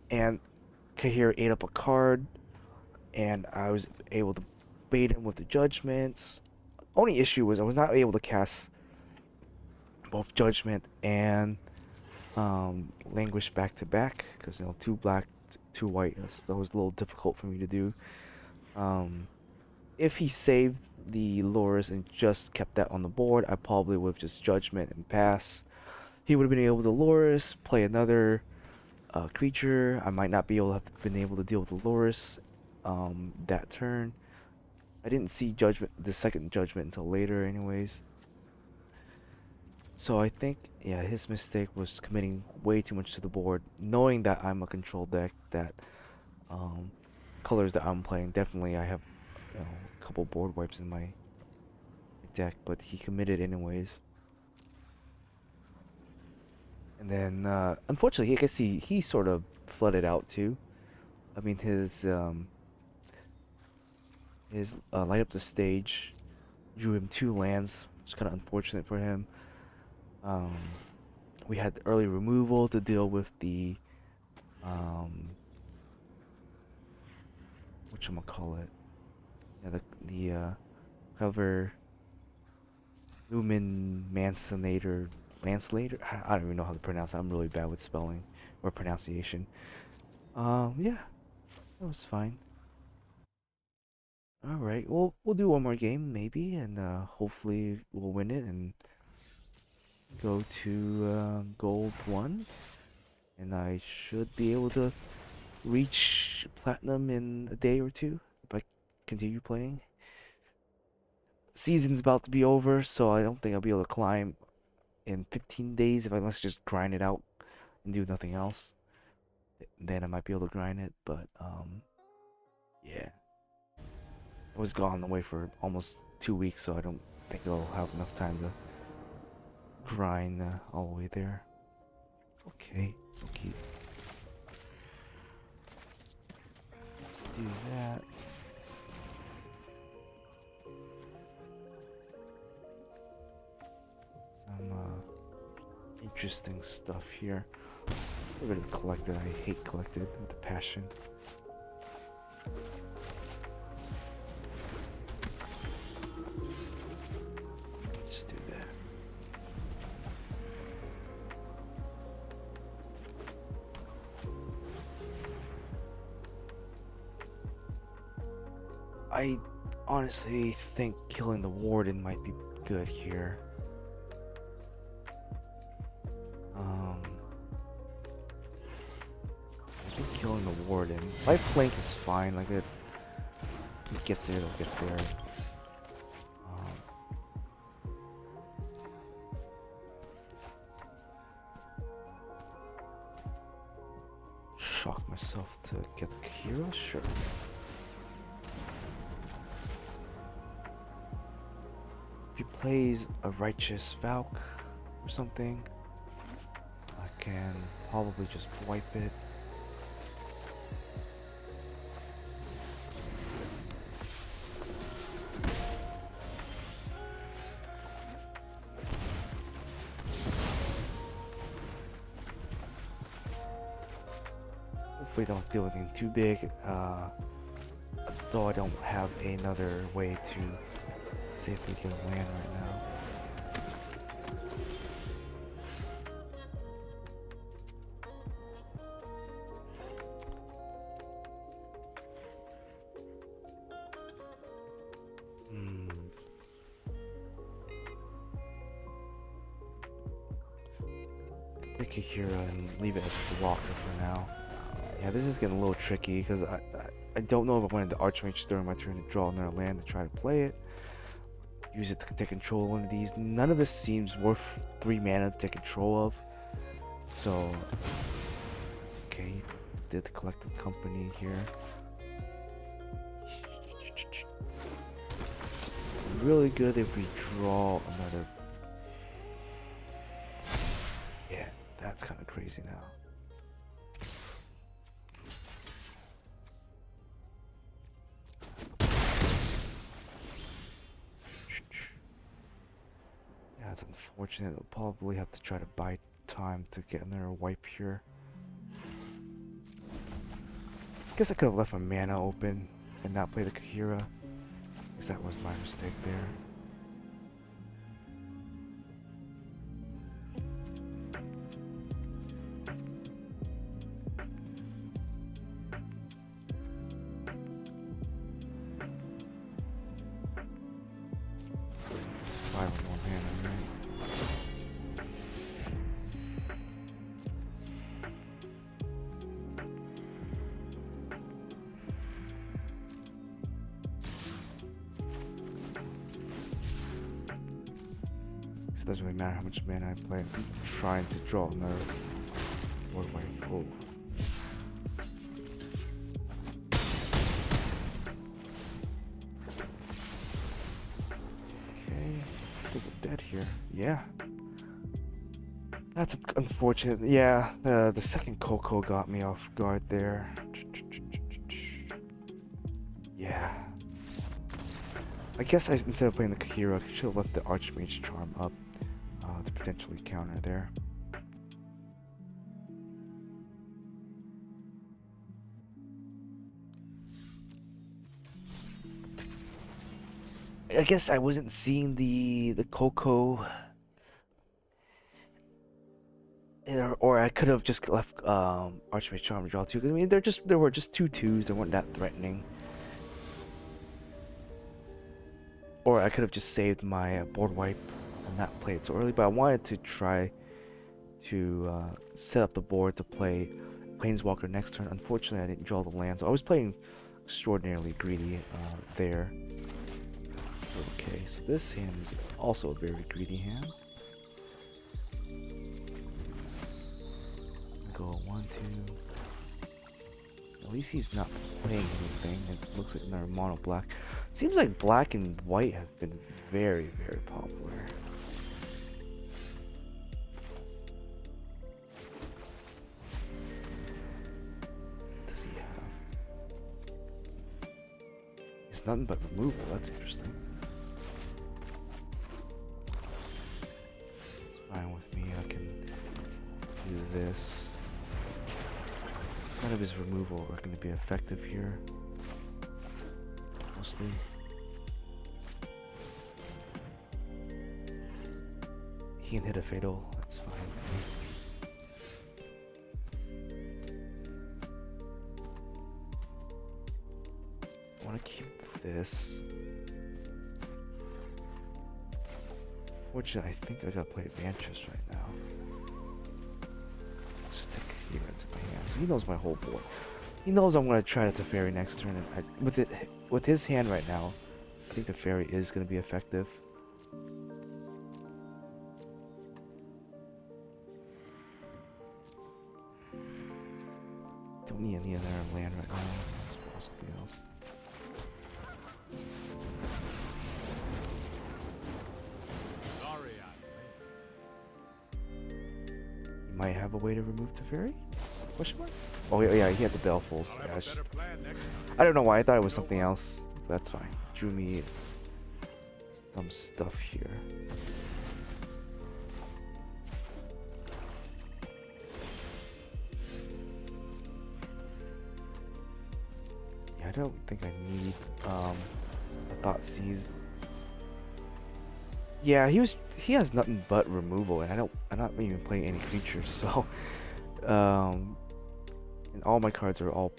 and Kahira ate up a card, and I was able to bait him with the judgments. Only issue was I was not able to cast both judgment and languish back to back because 2 black, 2 white. That was a little difficult for me to do. If he saved the Loris and just kept that on the board, I probably would have just judgment and pass. He would have been able to Loris, play another creature. I might not be able to have been able to deal with the Loris that turn. I didn't see judgment, the second judgment, until later, anyways. So I think, yeah, his mistake was committing way too much to the board, knowing that I'm a control deck, that um, colors that I'm playing. Definitely, I have a couple board wipes in my deck, but he committed anyways. And then, unfortunately, I guess he sort of flooded out too. I mean, his light up the stage drew him 2 lands, which is kind of unfortunate for him. Um, we had early removal to deal with the whatchamacallit. Yeah, the cover Lumen Mansonator Lanslater. I don't even know how to pronounce it. I'm really bad with spelling or pronunciation. Yeah, that was fine. All right, we'll do one more game maybe, and hopefully we'll win it and go to gold 1, and I should be able to reach platinum in a day or 2 if I continue playing. Season's about to be over, so I don't think I'll be able to climb in 15 days if I let's just grind it out and do nothing else. Then I might be able to grind it, but yeah. I was gone away for almost 2 weeks, so I don't think I'll have enough time to grind all the way there. Okay, okay. Let's do that. Some interesting stuff here. A bit of collected. I hate collected with a passion. Let's do that. I honestly think killing the warden might be good here. I think killing the warden. Life flank is fine. Like it gets there, it'll get there. Shock myself to get the hero, sure. If he plays a righteous Valk or something, I can probably just wipe it. Hopefully don't do anything too big, though I don't have another way to safely get a land right now. Take a hero and leave it as a blocker for now. Yeah, this is getting a little tricky because I don't know if I wanted the Archmage during my turn to draw another land to try to play it. Use it to take control of one of these. None of this seems worth 3 mana to take control of. So, okay, did the collective company here. Really good if we draw another. Yeah, that's kind of crazy now. That's unfortunate. I'll probably have to try to buy time to get another wipe here. Guess I could have left my mana open and not play the Kahira. Guess that was my mistake there. It's 5 or more mana, right? So it doesn't really matter how much mana I play. I'm trying to draw another board wipe. Oh. Okay, I think we're dead here. Yeah. That's unfortunate. Yeah, the second Coco got me off guard there. Yeah. I guess instead of playing the Kahira, I should have left the Archmage Charm up to potentially counter there. I guess I wasn't seeing the Coco, or I could have just left Archmage Charm to draw two. I mean, there were just 2/2s. They weren't that threatening. Or I could have just saved my board wipe and not play it so early. But I wanted to try to set up the board to play Planeswalker next turn. Unfortunately, I didn't draw the land, so I was playing extraordinarily greedy there. Okay, so this hand is also a very greedy hand. Go 1, 2. At least he's not playing anything. It looks like another mono black. Seems like black and white have been very, very popular. What does he have? It's nothing but removal. That's interesting. It's fine with me. I can do this. None of his removal are going to be effective here. Mostly. He can hit a fatal, that's fine. I want to keep this. Fortunately, I think I gotta play Vantress right now. Stick here into my hand. So he knows my whole board. He knows I'm gonna try to Teferi next turn, and with his hand right now, I think the Teferi is gonna be effective. Don't need any other land right now. Let's draw something else. Sorry, You might have a way to remove Teferi? Question mark? Oh yeah, he had the Belfuls. Yeah, I don't know why. I thought it was something else. That's fine. Drew me some stuff here. Yeah, I don't think I need a Thought Seize. Yeah, he has nothing but removal, and I'm not even playing any creatures, so and all my cards are all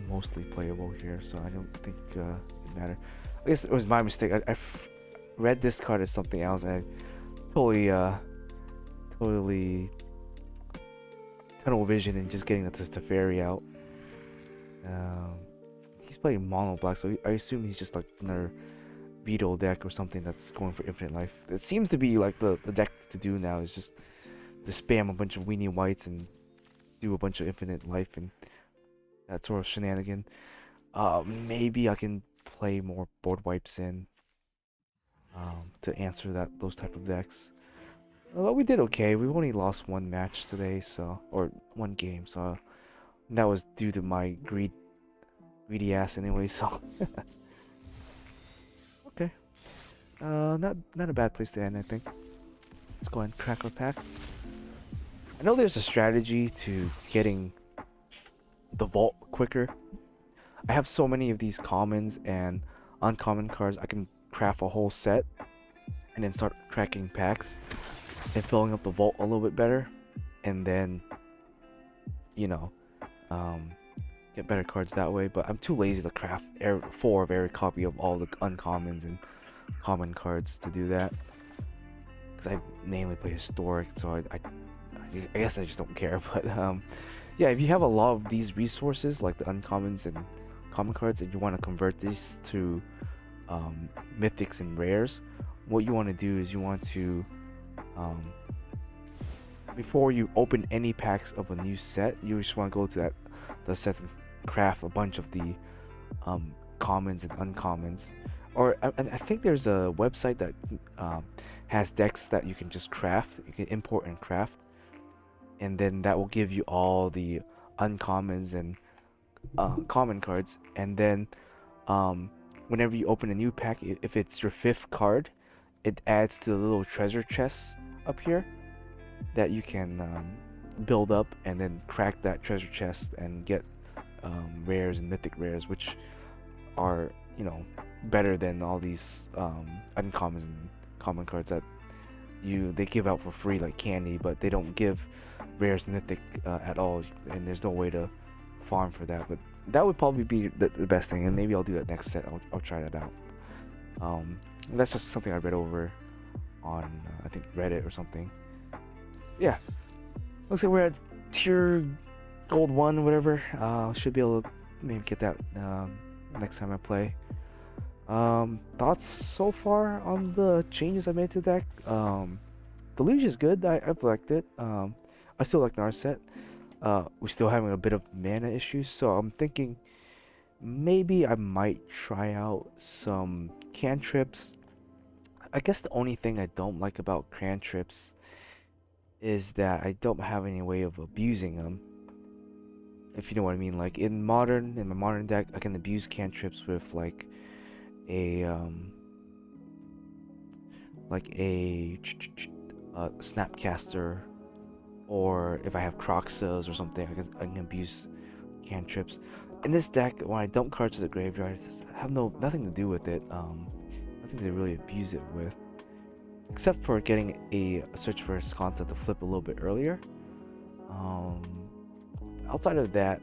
mostly playable here, so I don't think it matters. I guess it was my mistake. I read this card as something else, and I totally tunnel vision and just getting the Teferi out. He's playing mono black, so I assume he's just like another Beetle deck or something that's going for infinite life. It seems to be like the deck to do now is just to spam a bunch of weenie whites and do a bunch of infinite life and that sort of shenanigan. Maybe I can play more board wipes in to answer those type of decks. But we did okay. We only lost one match today, or one game, so that was due to my greedy ass anyway. So okay, not a bad place to end, I think. Let's go ahead and crack our pack. I know there's a strategy to getting the vault quicker. I have so many of these commons and uncommon cards, I can craft a whole set and then start cracking packs and filling up the vault a little bit better, and then, you know, um, get better cards that way. But I'm too lazy to craft four of every copy of all the uncommons and common cards to do that, because I mainly play historic, so I guess I just don't care. But yeah, if you have a lot of these resources like the uncommons and common cards and you want to convert these to mythics and rares, what you want to do is you want to um, before you open any packs of a new set, you just want to go to the sets and craft a bunch of the commons and uncommons. Or I think there's a website that has decks that you can just craft. You can import and craft, and then that will give you all the uncommons and common cards. And then whenever you open a new pack, if it's your fifth card, it adds to the little treasure chests up here that you can build up and then crack that treasure chest and get rares and mythic rares, which are, you know, better than all these uncommons and common cards that they give out for free like candy, but they don't give rares and mythic at all, and there's no way to farm for that. But that would probably be the best thing, and maybe I'll do that next set. I'll try that out. That's just something I read over on I think Reddit or something. Yeah, looks like we're at tier gold 1, whatever. Should be able to maybe get that next time I play. Thoughts so far on the changes I made to the deck? Deluge is good. I've liked it. I still like Narset. We're still having a bit of mana issues, so I'm thinking maybe I might try out some cantrips. I guess the only thing I don't like about cantrips is that I don't have any way of abusing them. If you know what I mean. Like in my modern deck, I can abuse cantrips with like a Snapcaster, or if I have Croxos or something, I can abuse cantrips. In this deck, when I dump cards to the graveyard, I have nothing to do with it. Nothing to really abuse it with, except for getting a Search for Escanta to flip a little bit earlier. Outside of that,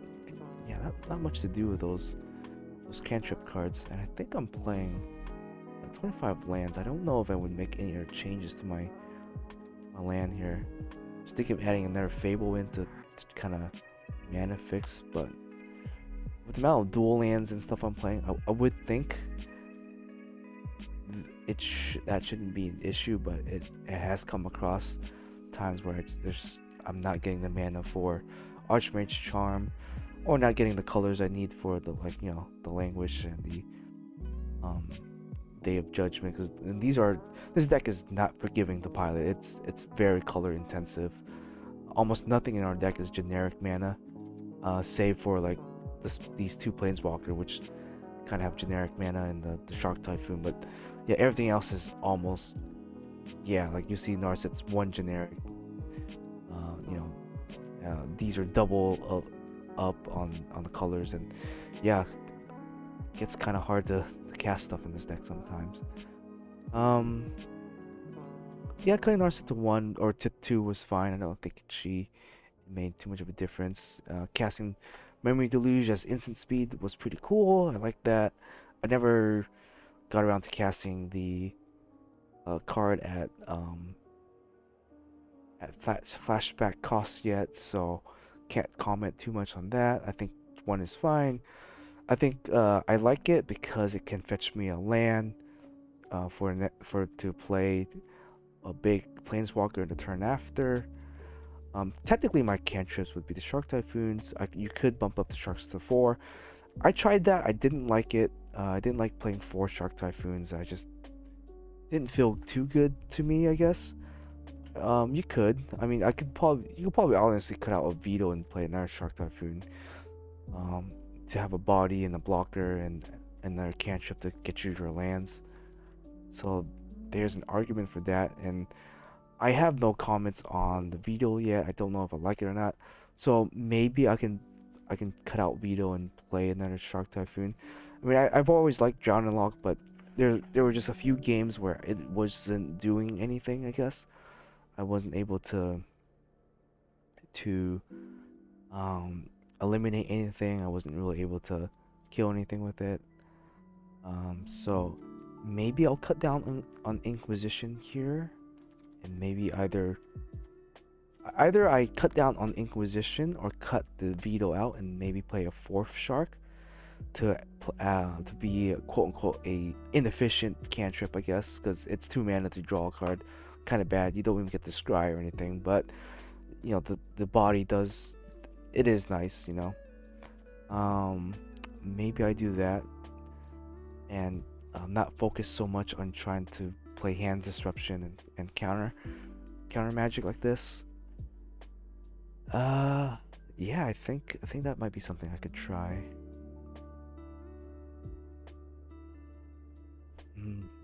yeah, not much to do with those cantrip cards. And I think I'm playing 25 lands. I don't know if I would make any other changes to my land here. I was thinking of adding another Fable in to kind of mana fix, but with the amount of dual lands and stuff I'm playing, I would think that shouldn't be an issue, but it has come across times where I'm not getting the mana for Archmage Charm, or not getting the colors I need for the the Languish and the Day of Judgment, because this deck is not forgiving to pilot. It's very color intensive. Almost nothing in our deck is generic mana, save for like these two Planeswalker, which kind of have generic mana, and the Shark Typhoon. But yeah, everything else is almost, yeah, like you see Narset's one generic. These are double up on the colors, and yeah, it gets kind of hard to cast stuff in this deck sometimes. Yeah, cutting Narset to 1 or to 2 was fine. I don't think she made too much of a difference. Casting Memory Deluge as instant speed was pretty cool. I like that. I never got around to casting the card at flashback cost yet, so can't comment too much on that. I think 1 is fine. I think I like it because it can fetch me a land for to play a big Planeswalker the turn after. Technically, my cantrips would be the Shark Typhoons. You could bump up the Sharks to 4. I tried that. I didn't like it. I didn't like playing 4 Shark Typhoons. I just didn't feel too good to me, I guess. You could. I mean, you could probably honestly cut out a Veto and play another Shark Typhoon. To have a body and a blocker and another cantrip to get you your lands. So there's an argument for that, and I have no comments on the veto yet. I don't know if I like it or not. So maybe I can cut out veto and play another Shark Typhoon. I mean, I've always liked Drown and Lock, but there were just a few games where it wasn't doing anything, I guess. I wasn't able to um eliminate anything. I wasn't really able to kill anything with it. So maybe I'll cut down on Inquisition here, and maybe either I cut down on Inquisition or cut the veto out and maybe play a fourth shark to be quote unquote a inefficient cantrip, I guess, because it's 2 mana to draw a card. Kind of bad. You don't even get to scry or anything, but the body does. It is nice, you know. Um, Maybe I do that and not focus so much on trying to play hand disruption and counter magic like this. Uh, yeah, I think that might be something I could try.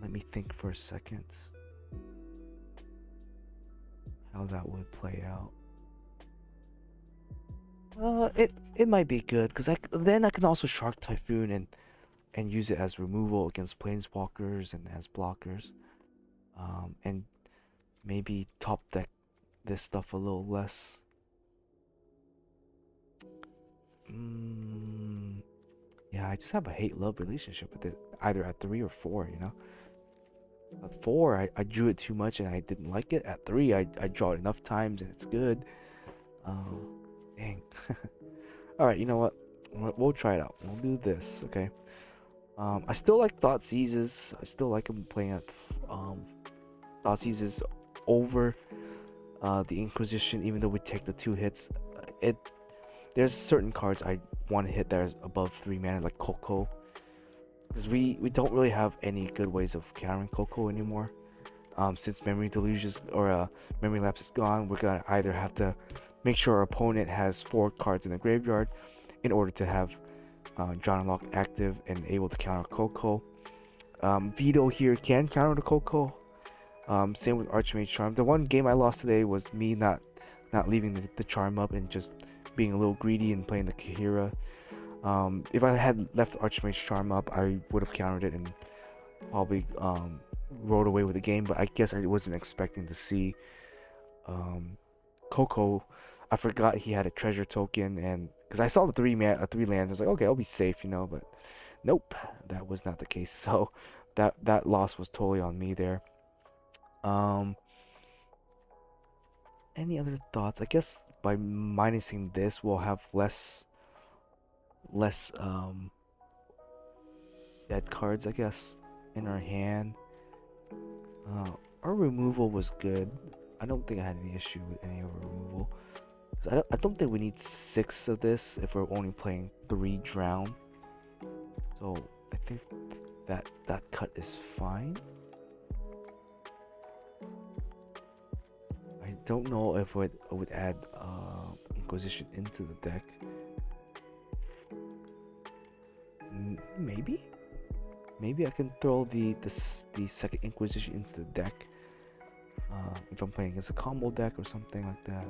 Let me think for a second how that would play out. It might be good because then I can also Shark Typhoon and use it as removal against planeswalkers and as blockers. And maybe top deck this stuff a little less. Yeah, I just have a hate-love relationship with it, either at 3 or 4, you know. At 4, I drew it too much and I didn't like it. At 3, I draw it enough times and it's good. Oh, dang. Alright, you know what? We'll try it out. We'll do this, okay? I still like Thought Seizes. I still like him playing at Thought Seizes over the Inquisition, even though we take the 2 hits. There's certain cards I want to hit that is above 3 mana, like Coco. Because we don't really have any good ways of countering Coco anymore. Since Memory Deluge is, or Memory Lapse is gone, we're gonna either have to make sure our opponent has 4 cards in the graveyard in order to have John and Locke active and able to counter Coco. Veto here can counter the Coco. Same with Archmage Charm. The one game I lost today was me not leaving the Charm up and just being a little greedy and playing the Kahira. If I had left Archmage Charm up, I would have countered it and probably rode away with the game. But I guess I wasn't expecting to see Coco. I forgot he had a treasure token, and because I saw the 3 lands, I was like, okay, I'll be safe, you know. But nope, that was not the case. So that loss was totally on me there. Any other thoughts? I guess by minusing this, we'll have less dead cards, I guess, in our hand. Our removal was good. I don't think I had any issue with any of our removal. 'Cause I don't think we need 6 of this if we're only playing 3 drown. So I think that cut is fine. I don't know if I would add Inquisition into the deck. Maybe I can throw the second Inquisition into the deck if I'm playing against a combo deck or something like that.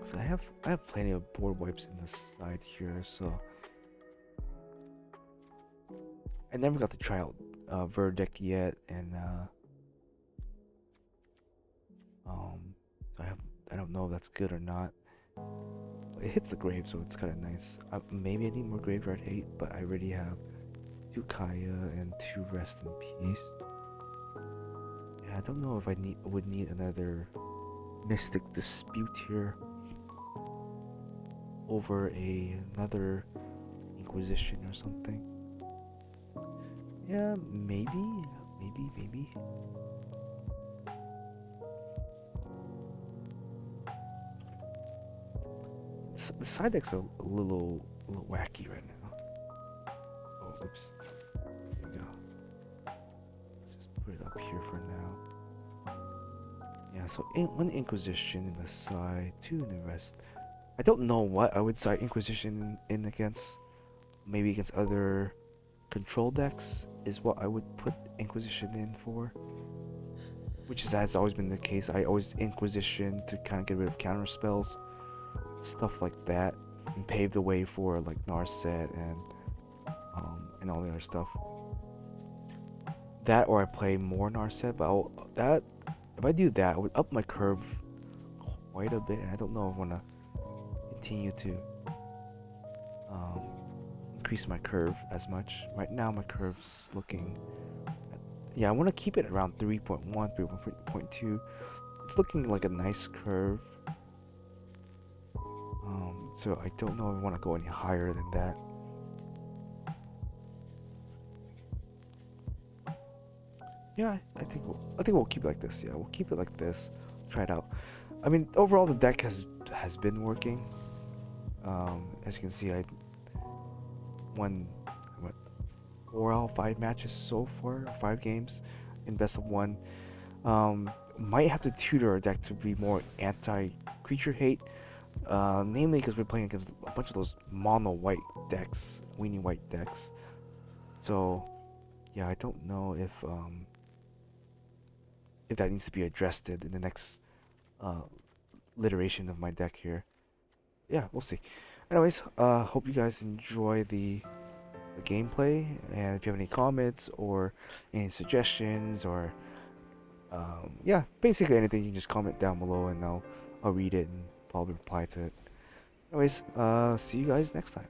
So I have plenty of board wipes in the side here, so I never got to try out Verdict yet, and so I don't know if that's good or not. It hits the grave, so it's kind of nice. Maybe I need more graveyard hate, but I already have 2 Kaya and 2 Rest in Peace. Yeah, I don't know if I would need another Mystic Dispute here over another Inquisition or something. Yeah, maybe. The side deck's a little wacky right now. Oh, oops. There we go. Let's just put it up here for now. Yeah, so one Inquisition in the side, 2 in the rest. I don't know what I would side Inquisition in against. Maybe against other control decks is what I would put Inquisition in for. Which has always been the case. I always Inquisition to kind of get rid of counter spells, stuff like that, and pave the way for like Narset and all the other stuff. That or I play more Narset, but that if I do that, I would up my curve quite a bit. And I don't know if I want to continue to um, increase my curve as much. Right now, my curve's looking. Yeah, I want to keep it around 3.1, 3.2. It's looking like a nice curve. So I don't know if I want to go any higher than that. Yeah, I think we'll keep it like this. Yeah, we'll keep it like this. Try it out. I mean, overall the deck has been working. As you can see, I won what 4 out of 5 matches so far, 5 games in best of 1. Might have to tutor our deck to be more anti-creature hate. Namely because we're playing against a bunch of those mono white decks, weenie white decks. So yeah, I don't know if that needs to be addressed in the next iteration of my deck here. Yeah, we'll see. Anyways, hope you guys enjoy the gameplay, and if you have any comments or any suggestions or yeah, basically anything, you can just comment down below and I'll read it and probably reply to it. Anyways, see you guys next time.